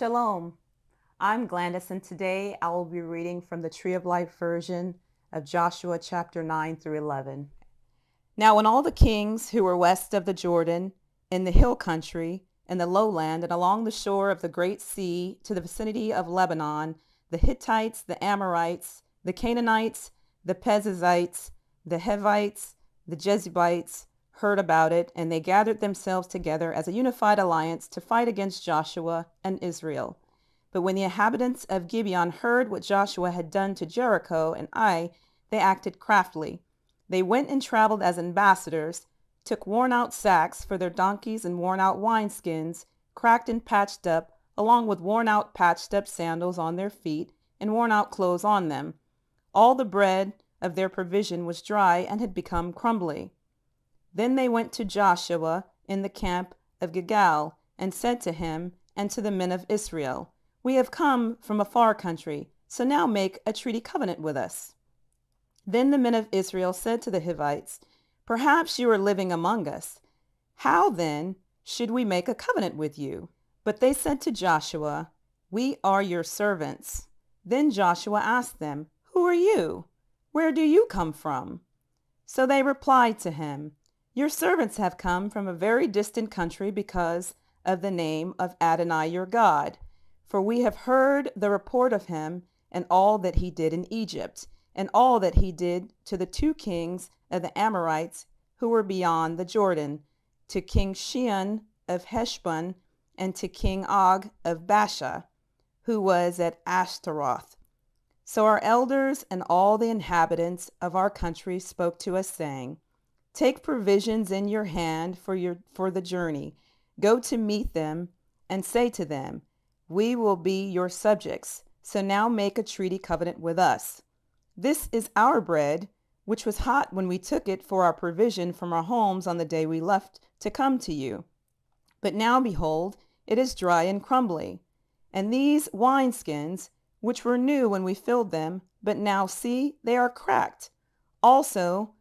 Shalom. I'm Gladys, and today I will be reading from the Tree of Life version of Joshua chapter 9 through 11. Now, when all the kings who were west of the Jordan, in the hill country, in the lowland, and along the shore of the great sea to the vicinity of Lebanon, the Hittites, the Amorites, the Canaanites, the Perizzites, the Hivites, the Jebusites, heard about it, and they gathered themselves together as a unified alliance to fight against Joshua and Israel. But when the inhabitants of Gibeon heard what Joshua had done to Jericho and Ai, they acted craftily. They went and traveled as ambassadors, took worn-out sacks for their donkeys and worn-out wineskins, cracked and patched up, along with worn-out patched-up sandals on their feet and worn-out clothes on them. All the bread of their provision was dry and had become crumbly. Then they went to Joshua in the camp of Gilgal and said to him and to the men of Israel, "We have come from a far country, so now make a treaty covenant with us." Then the men of Israel said to the Hivites, "Perhaps you are living among us. How then should we make a covenant with you?" But they said to Joshua, "We are your servants." Then Joshua asked them, "Who are you? Where do you come from?" So they replied to him, "Your servants have come from a very distant country because of the name of Adonai your God. For we have heard the report of him and all that he did in Egypt, and all that he did to the two kings of the Amorites who were beyond the Jordan, to King Sihon of Heshbon, and to King Og of Bashan, who was at Ashtaroth. So our elders and all the inhabitants of our country spoke to us, saying, Take provisions in your hand for the journey. Go to meet them and say to them, We will be your subjects. So now make a treaty covenant with us. This is our bread, which was hot when we took it for our provision from our homes on the day we left to come to you. But now behold, it is dry and crumbly. And these wineskins, which were new when we filled them, but now see, they are cracked. Also,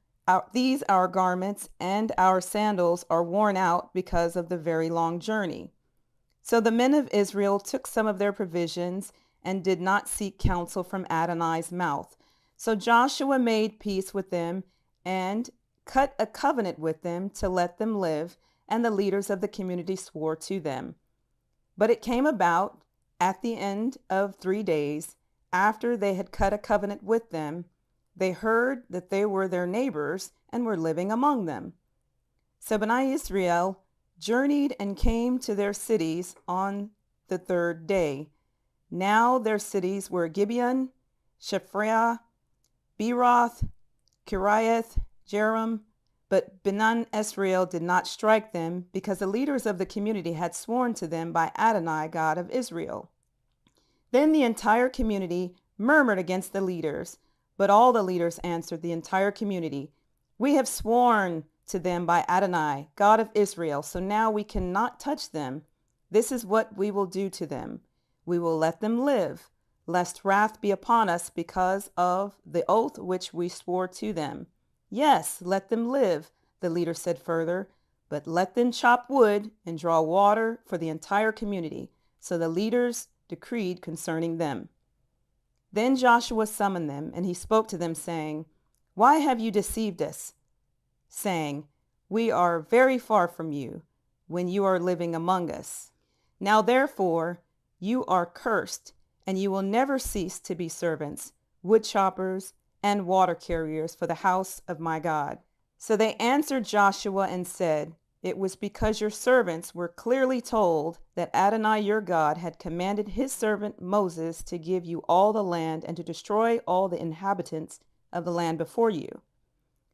these our garments and our sandals are worn out because of the very long journey. So the men of Israel took some of their provisions and did not seek counsel from Adonai's mouth. So Joshua made peace with them and cut a covenant with them to let them live, and the leaders of the community swore to them. But it came about at the end of 3 days, after they had cut a covenant with them, they heard that they were their neighbors and were living among them. So Bnei Israel journeyed and came to their cities on the 3rd day. Now their cities were Gibeon, Shephriah, Beeroth, Kiriath, Jearim, but Bnei Israel did not strike them, because the leaders of the community had sworn to them by Adonai, God of Israel. Then the entire community murmured against the leaders, but all the leaders answered the entire community, We have sworn to them by Adonai, God of Israel, so now we cannot touch them. This is what we will do to them. We will let them live, lest wrath be upon us because of the oath which we swore to them. Yes, let them live, the leader said further, but let them chop wood and draw water for the entire community. So the leaders decreed concerning them. Then Joshua summoned them, and he spoke to them, saying, Why have you deceived us, saying, We are very far from you, when you are living among us? Now therefore you are cursed, and you will never cease to be servants, wood choppers, and water carriers for the house of my God. So they answered Joshua and said, It was because your servants were clearly told that Adonai your God had commanded his servant Moses to give you all the land and to destroy all the inhabitants of the land before you.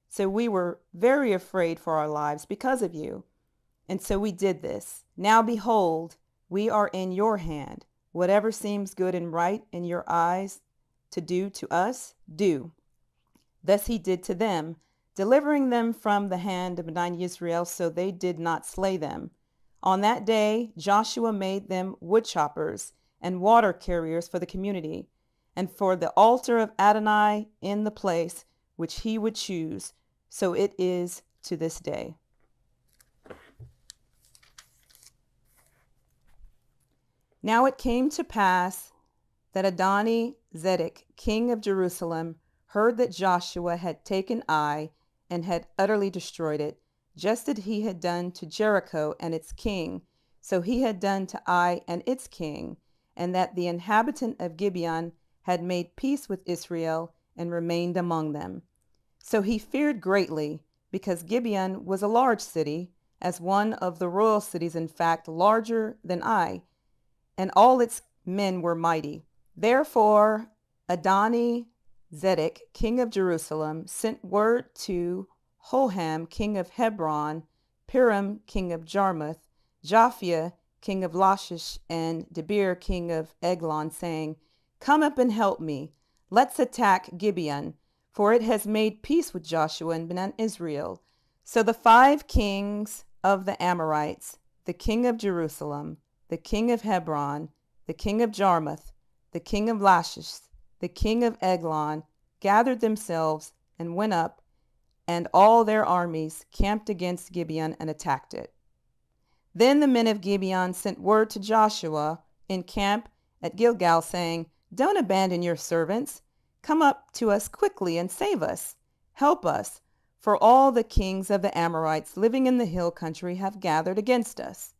So we were very afraid for our lives because of you. And so we did this. Now behold, we are in your hand. Whatever seems good and right in your eyes to do to us, do. Thus he did to them, delivering them from the hand of Bnei Israel, so they did not slay them. On that day Joshua made them wood choppers and water carriers for the community, and for the altar of Adonai in the place which he would choose. So it is to this day. Now it came to pass that Adoni-Zedek, king of Jerusalem, heard that Joshua had taken Ai and had utterly destroyed it, just as he had done to Jericho and its king, so he had done to Ai and its king, and that the inhabitant of Gibeon had made peace with Israel and remained among them. So he feared greatly, because Gibeon was a large city, as one of the royal cities, in fact, larger than Ai, and all its men were mighty. Therefore Adoni-Zedek, king of Jerusalem, sent word to Hoham, king of Hebron, Piram, king of Jarmuth, Japhia, king of Lachish, and Debir, king of Eglon, saying, Come up and help me. Let's attack Gibeon, for it has made peace with Joshua and Ben Israel. So the 5 kings of the Amorites, the king of Jerusalem, the king of Hebron, the king of Jarmuth, the king of Lachish, the king of Eglon, gathered themselves and went up, and all their armies camped against Gibeon and attacked it. Then the men of Gibeon sent word to Joshua in camp at Gilgal, saying, Don't abandon your servants. Come up to us quickly and save us. Help us, for all the kings of the Amorites living in the hill country have gathered against us.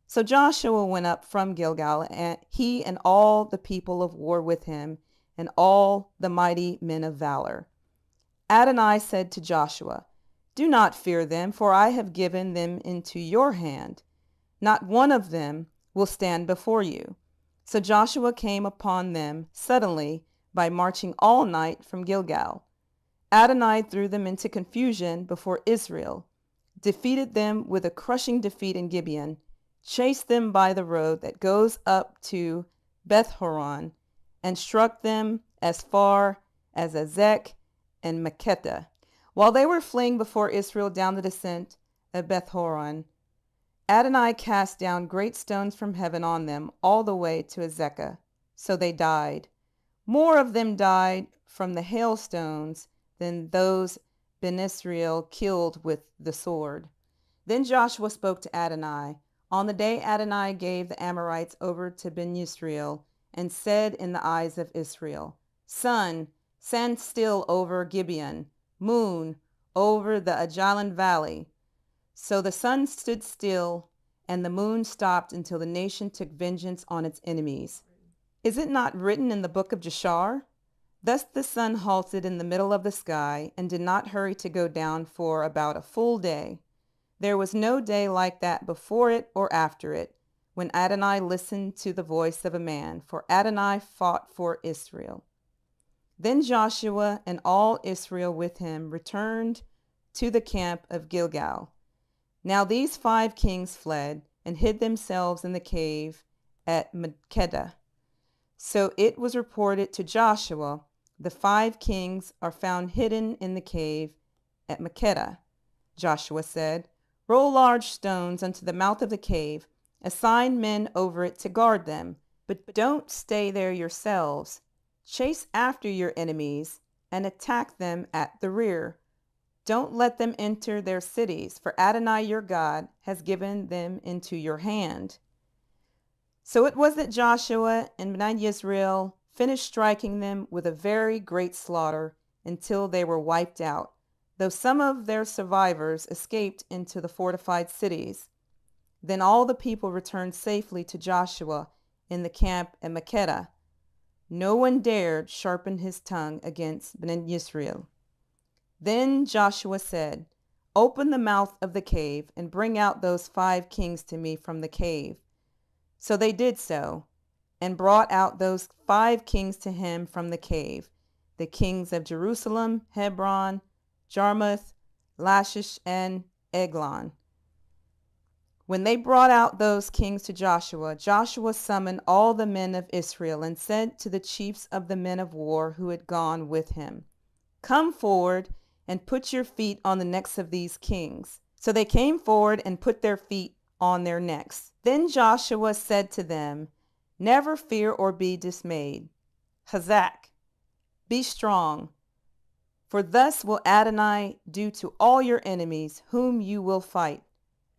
So Joshua went up from Gilgal, and he and all the people of war with him, and all the mighty men of valor. Adonai said to Joshua, Do not fear them, for I have given them into your hand. Not one of them will stand before you. So Joshua came upon them suddenly by marching all night from Gilgal. Adonai threw them into confusion before Israel, defeated them with a crushing defeat in Gibeon, chased them by the road that goes up to Beth-horon, and struck them as far as Azek and Makkedah. While they were fleeing before Israel down the descent of Beth-horon, Adonai cast down great stones from heaven on them all the way to Azekah, so they died. More of them died from the hailstones than those Ben Israel killed with the sword. Then Joshua spoke to Adonai on the day Adonai gave the Amorites over to Ben Israel, and said in the eyes of Israel, Sun, stand still over Gibeon, moon, over the Ajalon valley. So the sun stood still, and the moon stopped until the nation took vengeance on its enemies. Is it not written in the book of Jashar? Thus the sun halted in the middle of the sky, and did not hurry to go down for about a full day. There was no day like that before it or after it, when Adonai listened to the voice of a man, for Adonai fought for Israel. Then Joshua and all Israel with him returned to the camp of Gilgal. Now these 5 kings fled and hid themselves in the cave at Makkedah. So it was reported to Joshua, The 5 kings are found hidden in the cave at Makkedah. Joshua said, Roll large stones unto the mouth of the cave, assign men over it to guard them, but don't stay there yourselves. Chase after your enemies and attack them at the rear. Don't let them enter their cities, for Adonai your God has given them into your hand. So it was that Joshua and Bnei Israel finished striking them with a very great slaughter until they were wiped out, though some of their survivors escaped into the fortified cities. Then all the people returned safely to Joshua in the camp at Makkedah. No one dared sharpen his tongue against Bnei Israel. Then Joshua said, Open the mouth of the cave and bring out those 5 kings to me from the cave. So they did so, and brought out those 5 kings to him from the cave, the kings of Jerusalem, Hebron, Jarmuth, Lachish, and Eglon. When they brought out those kings to Joshua, Joshua summoned all the men of Israel and said to the chiefs of the men of war who had gone with him, Come forward and put your feet on the necks of these kings. So they came forward and put their feet on their necks. Then Joshua said to them, Never fear or be dismayed. Hazak, be strong, for thus will Adonai do to all your enemies whom you will fight.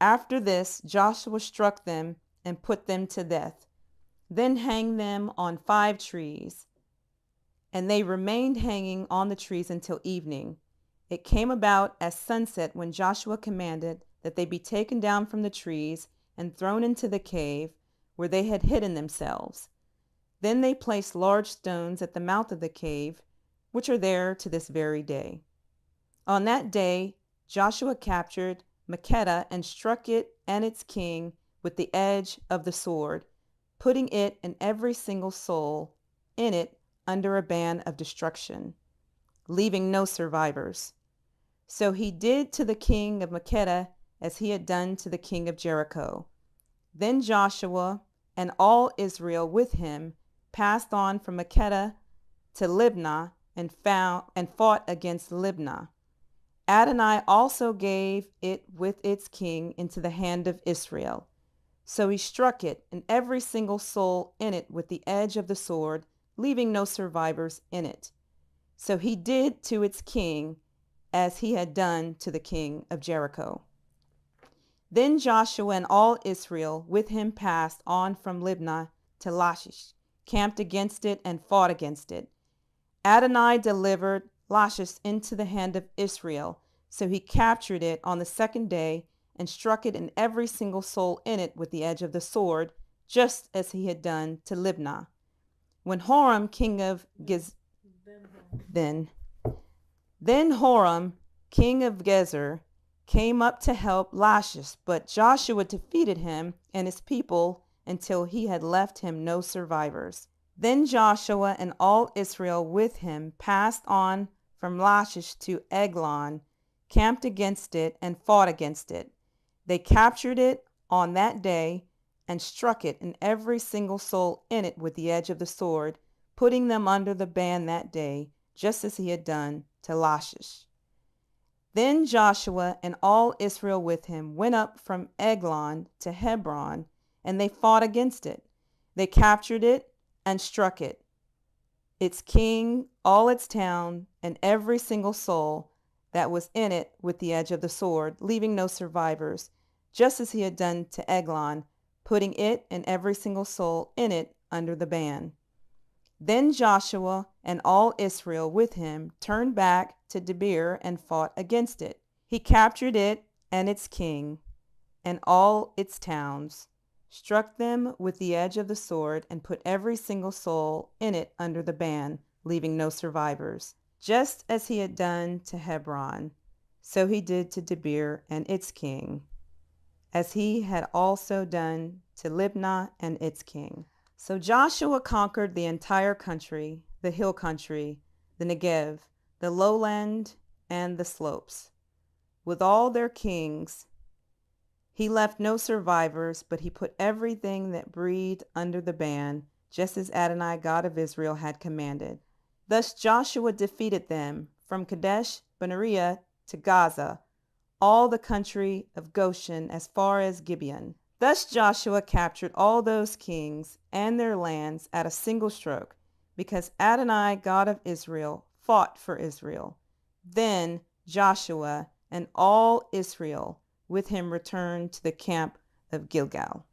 After this, Joshua struck them and put them to death. Then hang them on 5 trees. And they remained hanging on the trees until evening. It came about at sunset when Joshua commanded that they be taken down from the trees and thrown into the cave where they had hidden themselves. Then they placed large stones at the mouth of the cave, which are there to this very day. On that day, Joshua captured Makkedah and struck it and its king with the edge of the sword, putting it and every single soul in it under a ban of destruction, leaving no survivors. So he did to the king of Makkedah as he had done to the king of Jericho. Then Joshua and all Israel with him passed on from Makkedah to Libnah and fought against Libnah. Adonai also gave it with its king into the hand of Israel. So he struck it and every single soul in it with the edge of the sword, leaving no survivors in it. So he did to its king as he had done to the king of Jericho. Then Joshua and all Israel with him passed on from Libnah to Lachish, camped against it and fought against it. Adonai delivered Lachish into the hand of Israel, so he captured it on the 2nd day and struck it and every single soul in it with the edge of the sword, just as he had done to Libnah. When Horam, king of Horam, king of Gezer, came up to help Lachish, but Joshua defeated him and his people until he had left him no survivors. Then Joshua and all Israel with him passed on from Lachish to Eglon, camped against it and fought against it. They captured it on that day and struck it and every single soul in it with the edge of the sword, putting them under the ban that day, just as he had done to Lachish. Then Joshua and all Israel with him went up from Eglon to Hebron, and they fought against it. They captured it and struck it, its king, all its town, and every single soul that was in it with the edge of the sword, leaving no survivors, just as he had done to Eglon, putting it and every single soul in it under the ban. Then Joshua and all Israel with him turned back to Debir and fought against it. He captured it and its king and all its towns, struck them with the edge of the sword, and put every single soul in it under the ban, leaving no survivors. Just as he had done to Hebron, so he did to Debir and its king, as he had also done to Libnah and its king. So Joshua conquered the entire country, the hill country, the Negev, the lowland, and the slopes. With all their kings, he left no survivors, but he put everything that breathed under the ban, just as Adonai, God of Israel, had commanded. Thus Joshua defeated them from Kadesh Barnea to Gaza, all the country of Goshen as far as Gibeon. Thus Joshua captured all those kings and their lands at a single stroke, because Adonai, God of Israel, fought for Israel. Then Joshua and all Israel with him returned to the camp of Gilgal.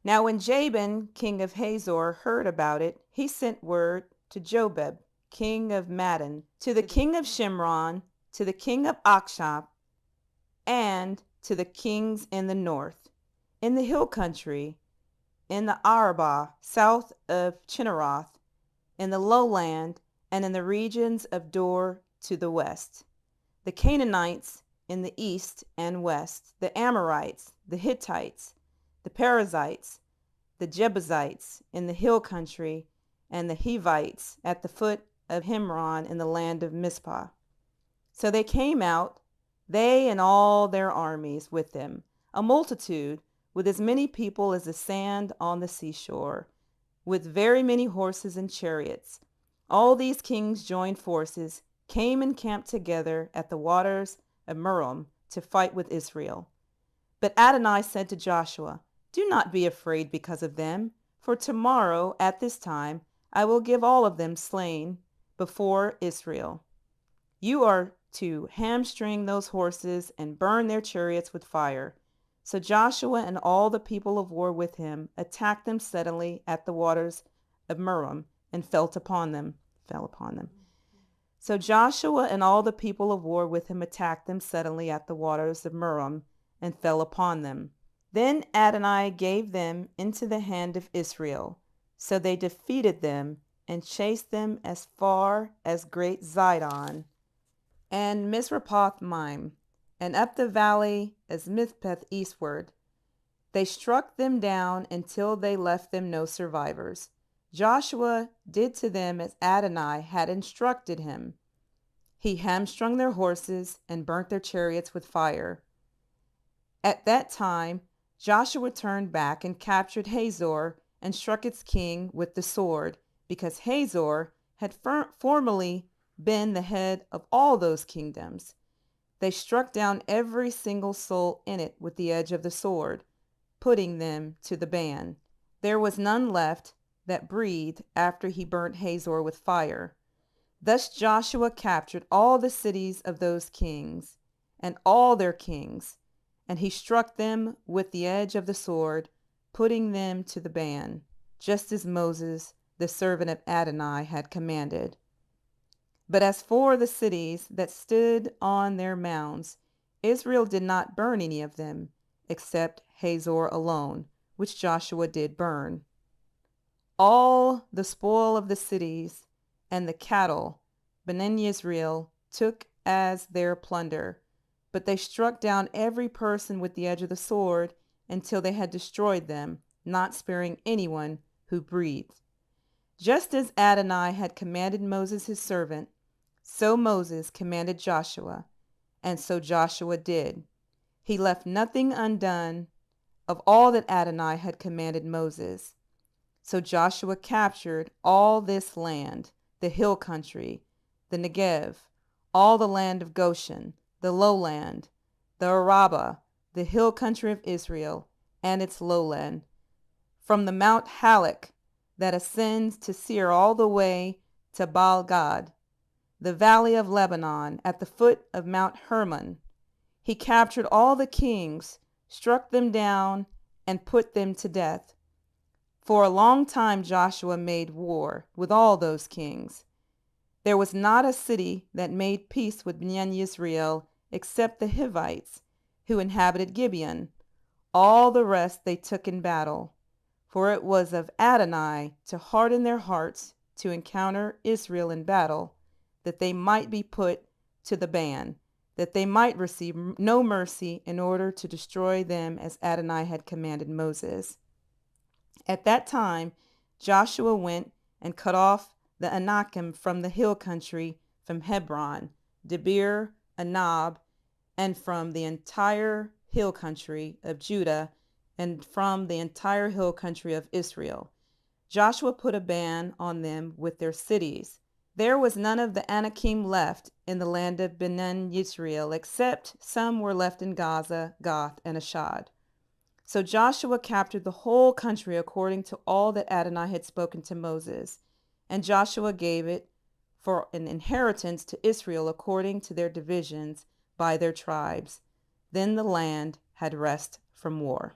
Now when Jabin, king of Hazor, heard about it, he sent word to Jobab, king of Madon, to the king of Shimron, to the king of Akshap, and to the kings in the north, in the hill country, in the Arabah, south of Chinneroth, in the lowland, and in the regions of Dor to the west, the Canaanites in the east and west, the Amorites, the Hittites, the Perizzites, the Jebusites in the hill country, and the Hivites at the foot of Himron in the land of Mizpah. So they came out, they and all their armies with them, a multitude, with as many people as the sand on the seashore, with very many horses and chariots. All these kings joined forces, came and camped together at the waters of Merom to fight with Israel. But Adonai said to Joshua, "Do not be afraid because of them, for tomorrow at this time I will give all of them slain before Israel. You are to hamstring those horses and burn their chariots with fire. So Joshua and all the people of war with him attacked them suddenly at the waters of Merom and fell upon them. So Joshua and all the people of war with him attacked them suddenly at the waters of Merom and fell upon them. Then Adonai gave them into the hand of Israel. So they defeated them and chased them as far as Great Zidon and Misrephoth-maim, and up the valley as Mizpeth eastward. They struck them down until they left them no survivors. Joshua did to them as Adonai had instructed him. He hamstrung their horses and burnt their chariots with fire. At that time, Joshua turned back and captured Hazor and struck its king with the sword, because Hazor had formerly been the head of all those kingdoms. They struck down every single soul in it with the edge of the sword, putting them to the ban. There was none left that breathed after he burnt Hazor with fire. Thus Joshua captured all the cities of those kings and all their kings, and he struck them with the edge of the sword, putting them to the ban, just as Moses, the servant of Adonai, had commanded. But as for the cities that stood on their mounds, Israel did not burn any of them, except Hazor alone, which Joshua did burn. All the spoil of the cities and the cattle Bnei Israel took as their plunder, but they struck down every person with the edge of the sword until they had destroyed them, not sparing anyone who breathed. Just as Adonai had commanded Moses his servant, so Moses commanded Joshua, and so Joshua did. He left nothing undone of all that Adonai had commanded Moses. So Joshua captured all this land, the hill country, the Negev, all the land of Goshen, the lowland, the Arabah, the hill country of Israel, and its lowland, from the Mount Halak that ascends to Seir all the way to Baal-gad, the valley of Lebanon, at the foot of Mount Hermon. He captured all the kings, struck them down, and put them to death. For a long time Joshua made war with all those kings. There was not a city that made peace with Bnei Israel except the Hivites, who inhabited Gibeon. All the rest they took in battle. For it was of Adonai to harden their hearts to encounter Israel in battle, that they might be put to the ban, that they might receive no mercy, in order to destroy them as Adonai had commanded Moses. At that time Joshua went and cut off the Anakim from the hill country, from Hebron, Debir, Anab, and from the entire hill country of Judah, and from the entire hill country of Israel. Joshua put a ban on them with their cities. There was none of the Anakim left in the land of Bnei Israel, except some were left in Gaza, Gath, and Ashdod. So Joshua captured the whole country according to all that Adonai had spoken to Moses, and Joshua gave it for an inheritance to Israel according to their divisions by their tribes. Then the land had rest from war.